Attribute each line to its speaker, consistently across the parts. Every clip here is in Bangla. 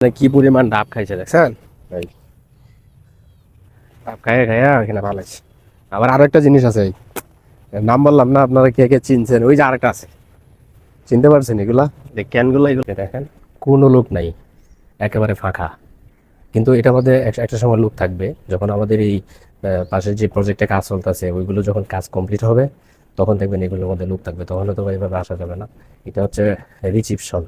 Speaker 1: কি পরিমাণ ডাব খাইছে দেখছেন? ডাব খাইয়া খাইয়া এখানে ভালো আছে। আবার আরো একটা জিনিস আছে, নাম বললাম না, আপনারা কে কে চিনছেন? ওই যে আরেকটা আছে, চিনতে পারছেন? এগুলা যে ক্যানগুলো, এগুলো দেখেন কোনো লোক নাই, একেবারে ফাঁকা। কিন্তু এটার মধ্যে একটা সময় লোক থাকবে, যখন আমাদের এই পাশের যে প্রজেক্টে কাজ চলতেছে ওইগুলো যখন কাজ কমপ্লিট হবে, তখন দেখবেন এগুলোর মধ্যে লোক থাকবে, তখন তো এইভাবে আসা যাবে না। এটা হচ্ছে রিসিপশন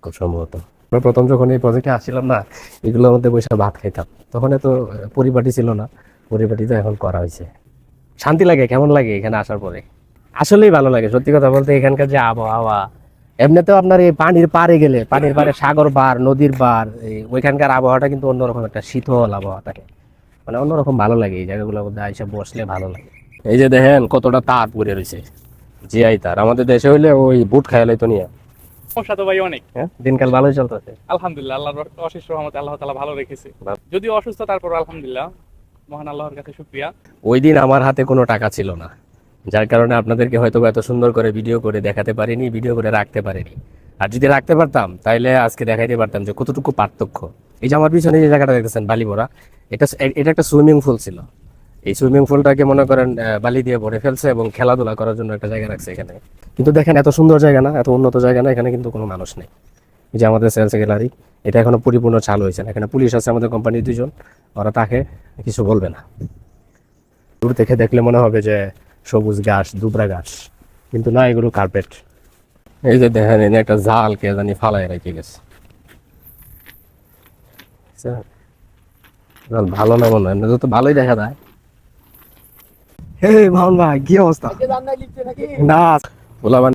Speaker 1: খুব সম্ভবত। আমরা প্রথম যখন এই প্রজেক্টে আসছিলাম না, এগুলোর মধ্যে বসে ভাত খাইতাম, তখন এত পরিপাটি ছিল না। পরিপাটি তো এখন করা হয়েছে। শান্তি লাগে। কেমন লাগে এখানে আসার পরে? আসলেই ভালো লাগে, সত্যি কথা বলতে। এখানকার যে আবহাওয়া, এমনিতেও আপনার এই পানির পাড়ে গেলে, পানির পাড়ে সাগর পার, নদীর পার, ওইখানকার আবহাওয়াটা কিন্তু অন্যরকম, একটা শীতল আবহাওয়া থাকে। মানে অন্যরকম ভালো লাগে এই জায়গাগুলোর মধ্যে আইসা বসলে ভালো লাগে। এই যে দেখেন কতটা তার পড়ে রয়েছে, জিআই তার। আমাদের দেশে হইলে ওই বুট খাইলে তো নিয়ে।
Speaker 2: সমস্যা তো ভাই অনেক।
Speaker 1: হ্যাঁ, দিনকাল ভালোই চলতেছে
Speaker 2: আলহামদুলিল্লাহ, আল্লাহর অশেষ রহমতে আল্লাহ তাআলা ভালো রেখেছে। যদিও অসুস্থ, তারপর আলহামদুলিল্লাহ, মহান আল্লাহর কাছে শুকরিয়া।
Speaker 1: ওই দিন আমার হাতে কোনো টাকা ছিল না, যার কারণে আপনাদেরকে হয়তো এত সুন্দর করে ভিডিও করে দেখাতে পারিনি, ভিডিও করে রাখতে পারিনি। আর যদি রাখতে পারতাম তাইলে আজকে দেখাইতে পারতাম যে কতটুকু পার্থক্য। এই যে আমার পিছনে যে জায়গাটা দেখতেছেন বালি ভরা, এটা এটা একটা সুইমিং পুল ছিল। এই সুইমিং পুলটাকে মনে করেন বালি দিয়ে ভরে ফেলছে এবং খেলাধুলা করার জন্য একটা জায়গা রাখছে এখানে। কিন্তু দেখেন এত সুন্দর জায়গা না, এত উন্নত জায়গা না, এখানে কিন্তু কোনো মানুষ নেই। এই যে আমাদের সেলস গ্যালারি, এটা এখনো পরিপূর্ণ চালু হয়েছে না। এখানে পুলিশ আছে, আমাদের কোম্পানির 2 জন, ওরা তাকে কিছু বলবে না। দূর থেকে দেখলে মনে হবে যে সবুজ ঘাস, দুবরা ঘাস, কিন্তু না, এগুলো কার্পেট। এই যে দেখেন এনে একটা জাল কে জানি ফালাই রেখে গেছে। জাল ভালো না মনে হয়, এমনি তো ভালোই দেখা যায়। হে মামুন ভাই, কি অবস্থা? না, পোলাপান